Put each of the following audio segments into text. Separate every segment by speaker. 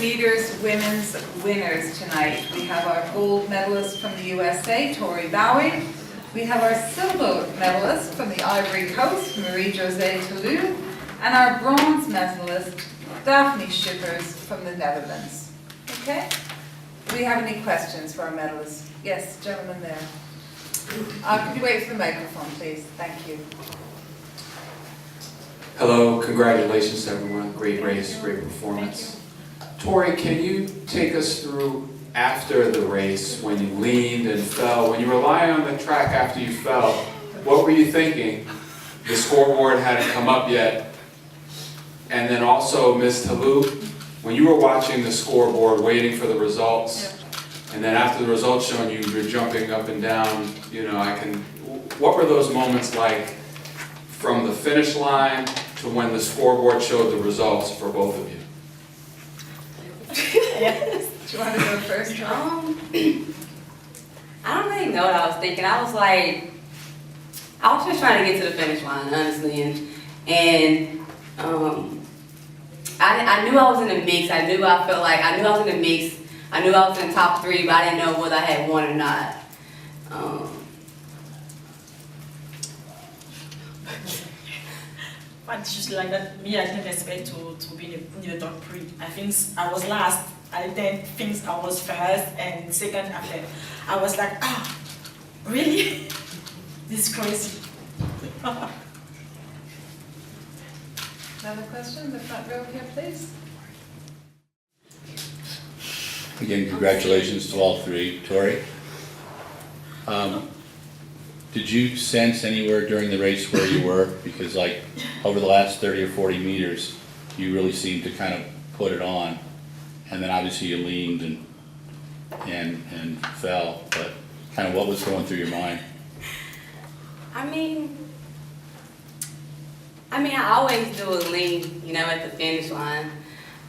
Speaker 1: Leaders Women's winners tonight. We have our gold medalist from the USA, Tori Bowie. We have our silver medalist from the Ivory Coast, Marie-Josée Ta Lou, and our bronze medalist, Dafne Schippers from the Netherlands. Okay? Do we have any questions for our medalists? Yes, gentleman there. Could you wait for the microphone, please? Thank you.
Speaker 2: Hello, congratulations to everyone. Great race, great performance. Tori, can you take us through after the race, when you leaned and fell, when you were lying on the track after you fell, what were you thinking? The scoreboard hadn't come up yet. And then also, Ms. Ta Lou, when you were watching the scoreboard, waiting for the results, and then after the results showing you, you're jumping up and down, you know, what were those moments like from the finish line to when the scoreboard showed the results for both of you?
Speaker 1: Yes. Do you want to go first?
Speaker 3: I don't really know what I was thinking. I was just trying to get to the finish line, honestly, and I knew I was in the mix. I knew I was in the mix. I knew I was in the top 3, but I didn't know whether I had won or not.
Speaker 4: But just like that, me, I didn't expect to be in the top 3. I think I was last. I didn't think I was first and second after. I was like, really? This is crazy.
Speaker 1: Another question? The front row here, please.
Speaker 5: Again, congratulations to all 3. Tori, did you sense anywhere during the race where you were? Because like over the last 30 or 40 meters, you really seemed to kind of put it on. And then obviously you leaned and fell, but kind of what was going through your mind?
Speaker 3: I mean, I always do a lean, you know, at the finish line.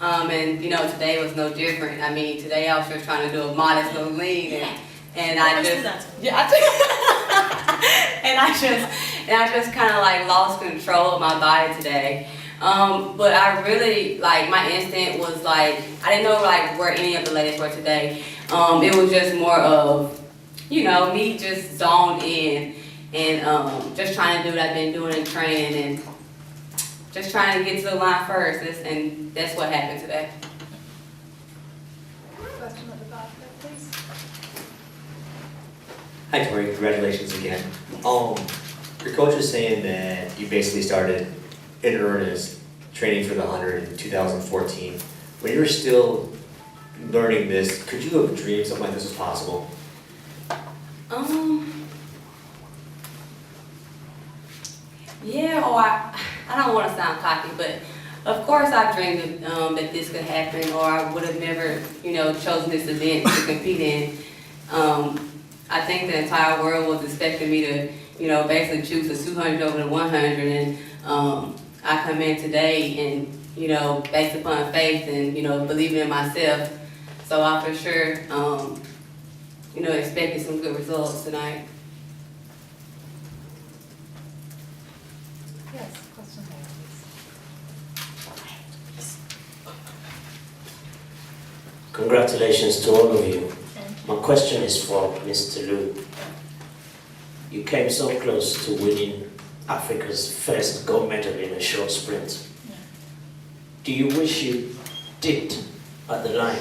Speaker 3: And, you know, today was no different. I mean, today I was just trying to do a modest little lean, and I just kind of like lost control of my body today. But I really, like, my instinct was like, I didn't know like where any of the ladies were today. It was just more of, you know, me just zoned in and just trying to do what I've been doing in training and just trying to get to the line first, and that's what happened today.
Speaker 1: Question at the back there, please.
Speaker 6: Hi Tori, congratulations again. Your coach was saying that you basically started in earnest training for the 100 in 2014. When you were still learning this, could you have dreamed something like this was possible?
Speaker 3: Yeah, or I don't want to sound cocky, but of course I dreamed that this could happen, or I would have never, you know, chosen this event to compete in. I think the entire world was expecting me to, you know, basically choose the 200 over the 100, and I come in today and, you know, based upon faith and, you know, believing in myself. So I for sure, you know, expected some good results tonight.
Speaker 1: Yes, question there, please.
Speaker 7: Congratulations to all of you. My question is for Ms. Ta Lou. You came so close to winning Africa's first gold medal in a short sprint. Do you wish you did at the line?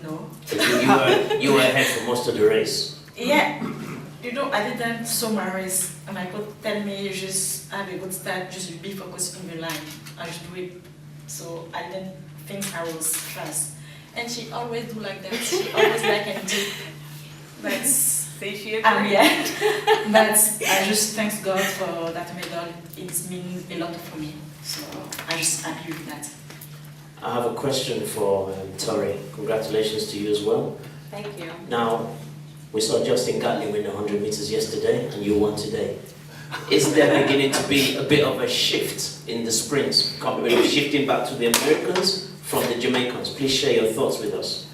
Speaker 4: No.
Speaker 7: But you were ahead for most of the race.
Speaker 4: Yeah. You know, I didn't saw my race, and my coach tell me just have a good start, just be focused on the line. I just do it. So I didn't think I was fast. And she always do like that. She always like and do. But
Speaker 1: See, she
Speaker 4: yeah. But I just thank God for that medal. It means a lot for me. So I just happy with that.
Speaker 7: I have a question for Tori. Congratulations to you as well.
Speaker 3: Thank you.
Speaker 7: Now, we saw Justin Gatlin win the 100 meters yesterday, and you won today. Is there beginning to be a bit of a shift in the sprints, shifting back to the Americans from the Jamaicans? Please share your thoughts with us.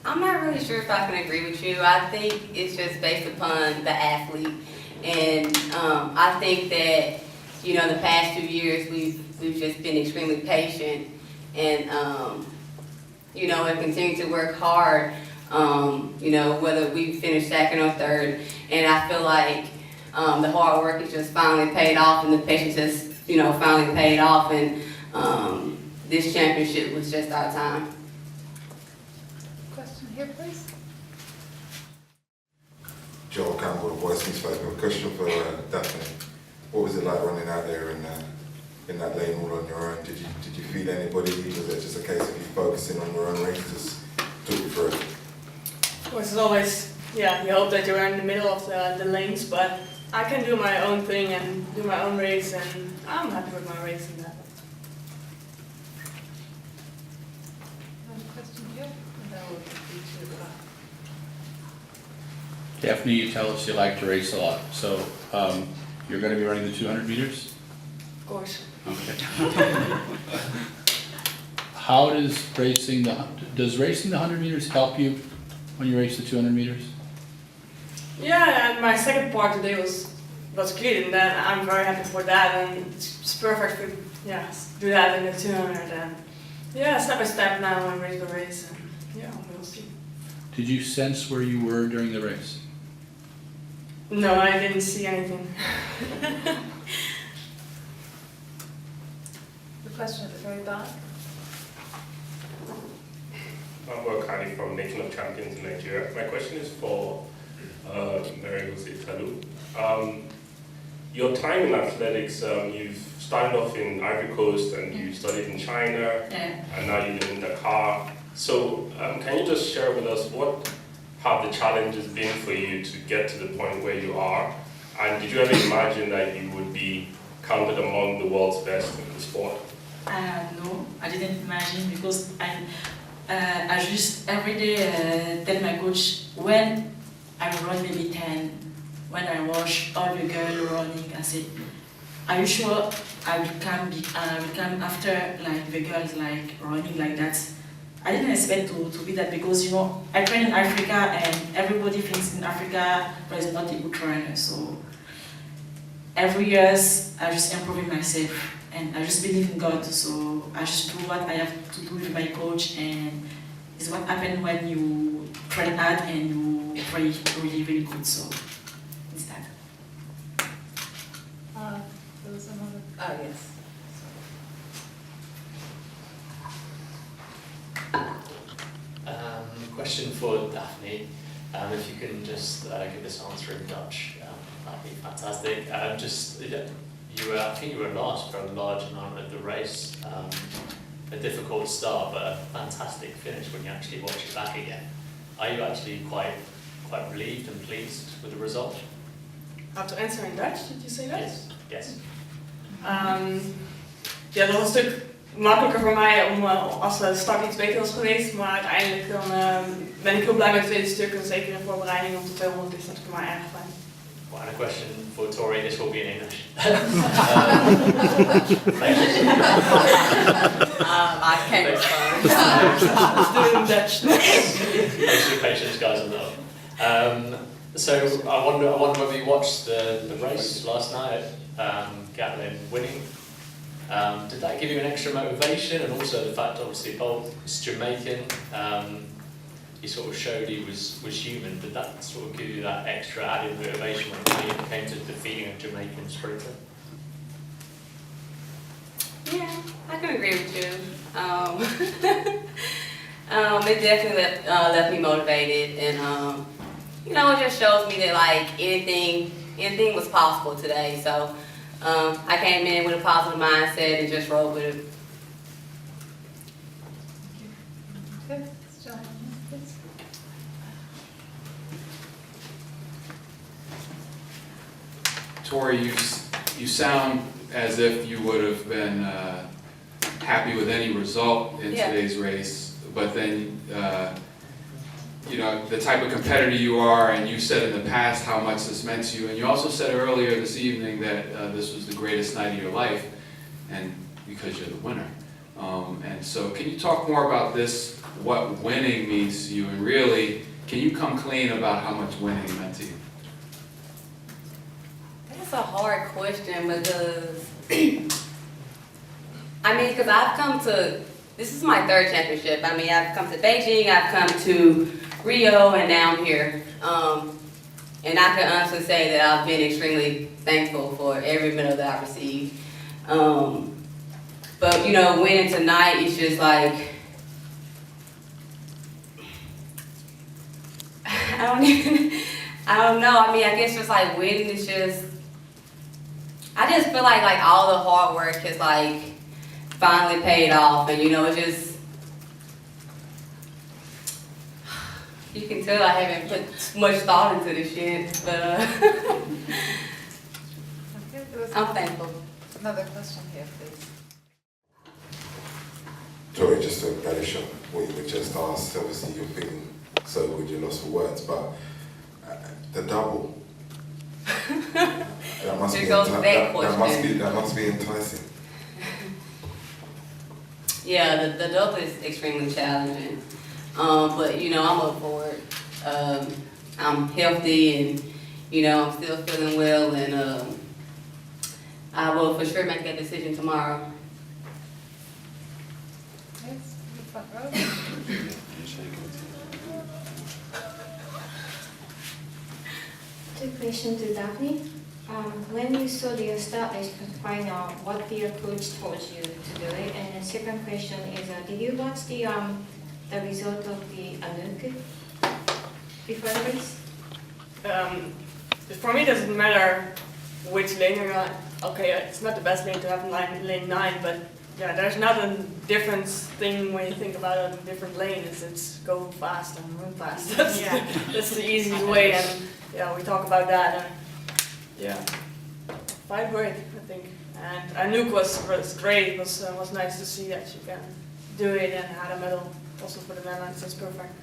Speaker 3: I'm not really sure if I can agree with you. I think it's just based upon the athlete, and I think that you know, the past 2 years, we've just been extremely patient and, you know, and continue to work hard, you know, whether we finish second or third. And I feel like the hard work is just finally paid off, and the patience has, you know, finally paid off, and this championship was just our time.
Speaker 1: Question here, please.
Speaker 8: Joel Campbell, Voice Newspaper. Question for Dafne. What was it like running out there in that lane all on your own? Did you feel anybody? Was it just a case of you focusing on your own race? Just took you through it.
Speaker 9: Of course, it's always, yeah, you hope that you're in the middle of the lanes, but I can do my own thing and do my own race, and I'm happy with my race in that.
Speaker 1: Another question here, and then we'll be to the back.
Speaker 5: Daphne, you tell us you like to race a lot, so you're going to be running the 200 meters?
Speaker 9: Of course.
Speaker 5: Okay. How does racing the 100 meters help you when you race the 200 meters?
Speaker 9: Yeah, and my second part today was clean, and then I'm very happy for that, and it's perfect to do that in the 200, and step by step now I race the race, and we'll see.
Speaker 5: Did you sense where you were during the race?
Speaker 9: No, I didn't see anything.
Speaker 1: The question at the very back.
Speaker 10: I'm Kali from Nation of Champions in Nigeria. My question is for Marie-Josée Ta Lou. Your time in athletics, you've started off in Ivory Coast and you studied in China, and now you live in Dakar. So can you just share with us what have the challenges been for you to get to the point where you are? And did you ever imagine that you would be counted among the world's best in the sport?
Speaker 4: No, I didn't imagine, because I just every day tell my coach when I run maybe 10, when I watch all the girls running, I say, are you sure I will come after like the girls like running like that? I didn't expect to be that, because you know I train in Africa and everybody thinks in Africa there is not a good runner. So every year I just improving myself and I just believe in God. So I just do what I have to do with my coach, and it's what happens when you train hard and you play really really good. So it's that.
Speaker 1: There was another. Oh yes.
Speaker 11: Question for Dafne. If you can just give this answer in Dutch, that'd be fantastic. I think you were last for a large amount of the race. A difficult start, but a fantastic finish when you actually watch it back again. Are you actually quite relieved and pleased with the result?
Speaker 9: How to answer in Dutch, did you say that?
Speaker 11: Yes.
Speaker 9: Ja, dat was een stuk makkelijker voor mij om als de start iets beter was geweest, maar uiteindelijk dan ben ik heel blij met het tweede stuk, en zeker in voorbereiding op de 200 is dat voor mij erg fijn.
Speaker 11: Well, and a question for Tori, this will be in English.
Speaker 3: I can't respond.
Speaker 9: Let's do it in Dutch.
Speaker 11: Patience, guys, on that. So I wonder whether you watched the race last night, Gatlin winning. Did that give you an extra motivation, and also the fact, obviously, Bolt is Jamaican, he sort of showed he was human. Did that sort of give you that extra added motivation when it came to defeating a Jamaican sprinter?
Speaker 3: Yeah, I can agree with you. It definitely left me motivated, and it just shows me that like anything was possible today. So I came in with a positive mindset and just rolled with it.
Speaker 1: Okay, let's jump on this, please.
Speaker 2: Tori, you sound as if you would have been happy with any result in today's race, but then the type of competitor you are, and you said in the past how much this meant to you, and you also said earlier this evening that this was the greatest night of your life, and because you're the winner. And so can you talk more about this, what winning means to you, and really, can you come clean about how much winning meant to you?
Speaker 3: That's a hard question because, I mean, because I've come to, this is my third championship. I mean, I've come to Beijing, I've come to Rio, and now I'm here. And I can honestly say that I've been extremely thankful for every medal that I've received. But, you know, winning tonight is just like, I don't know. I mean, I guess just like winning is just, I just feel like all the hard work has like finally paid off, and you know, it just, you can tell I haven't put much thought into this shit, but
Speaker 1: Okay, there was
Speaker 3: I'm thankful.
Speaker 1: another question here, please.
Speaker 8: Tori, just to embellish on what you were just asked, obviously you're feeling so good you're lost for words, but the double, that must
Speaker 3: There
Speaker 8: be
Speaker 3: goes that question.
Speaker 8: that must be enticing.
Speaker 3: Yeah, the double is extremely challenging. But you know, I'm up for it. I'm healthy and, you know, I'm still feeling well, and I will for sure make that decision tomorrow.
Speaker 1: Yes, the front row.
Speaker 12: Two questions to Dafne. When you saw the start list final, what your coach told you to do it? And the second question is, did you watch the result of the Anouk before the race?
Speaker 9: For me, it doesn't matter which lane you're on. Okay, it's not the best lane to have in lane 9, but yeah, there's not a difference thing when you think about a different lane. It's go fast and run fast. That's the easy way, and yeah, we talk about that. And yeah, fight great, I think. And Anouk was great. It was nice to see that she can do it and had a medal also for the Netherlands. That's perfect.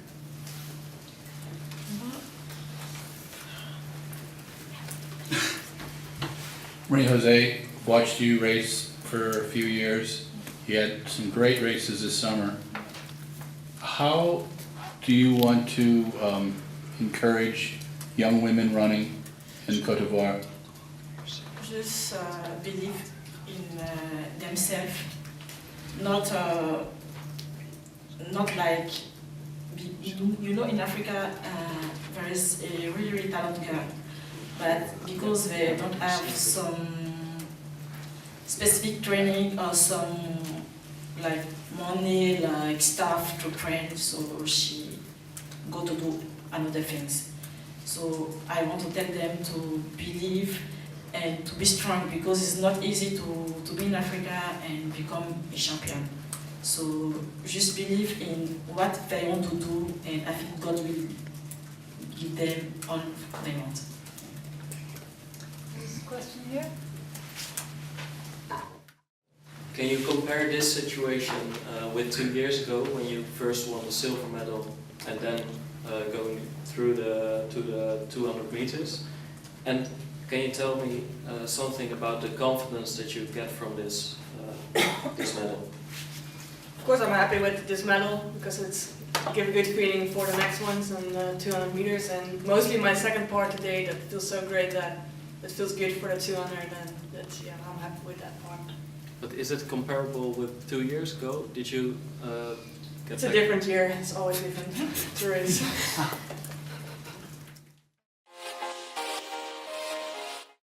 Speaker 5: Marie-Josée, watched you race for a few years. You had some great races this summer. How do you want to encourage young women running in Côte d'Ivoire?
Speaker 4: Just believe in themselves, not like, you know, in Africa there is a really talented girl, but because they don't have some specific training or some like money, like staff to train, so she go to do another things. So I want to tell them to believe and to be strong, because it's not easy to be in Africa and become a champion. So just believe in what they want to do, and I think God will give them all they want.
Speaker 1: There's a question here.
Speaker 13: Can you compare this situation with 2 years ago when you first won the silver medal and then going through to the 200 meters? And can you tell me something about the confidence that you get from this medal?
Speaker 9: Of course, I'm happy with this medal because it's give a good feeling for the next ones and 200 meters, and mostly my second part today that feels so great that it feels good for the 200, and that's, yeah, I'm happy with that part.
Speaker 13: But is it comparable with 2 years ago? Did you get
Speaker 9: It's a different year. It's always different to race.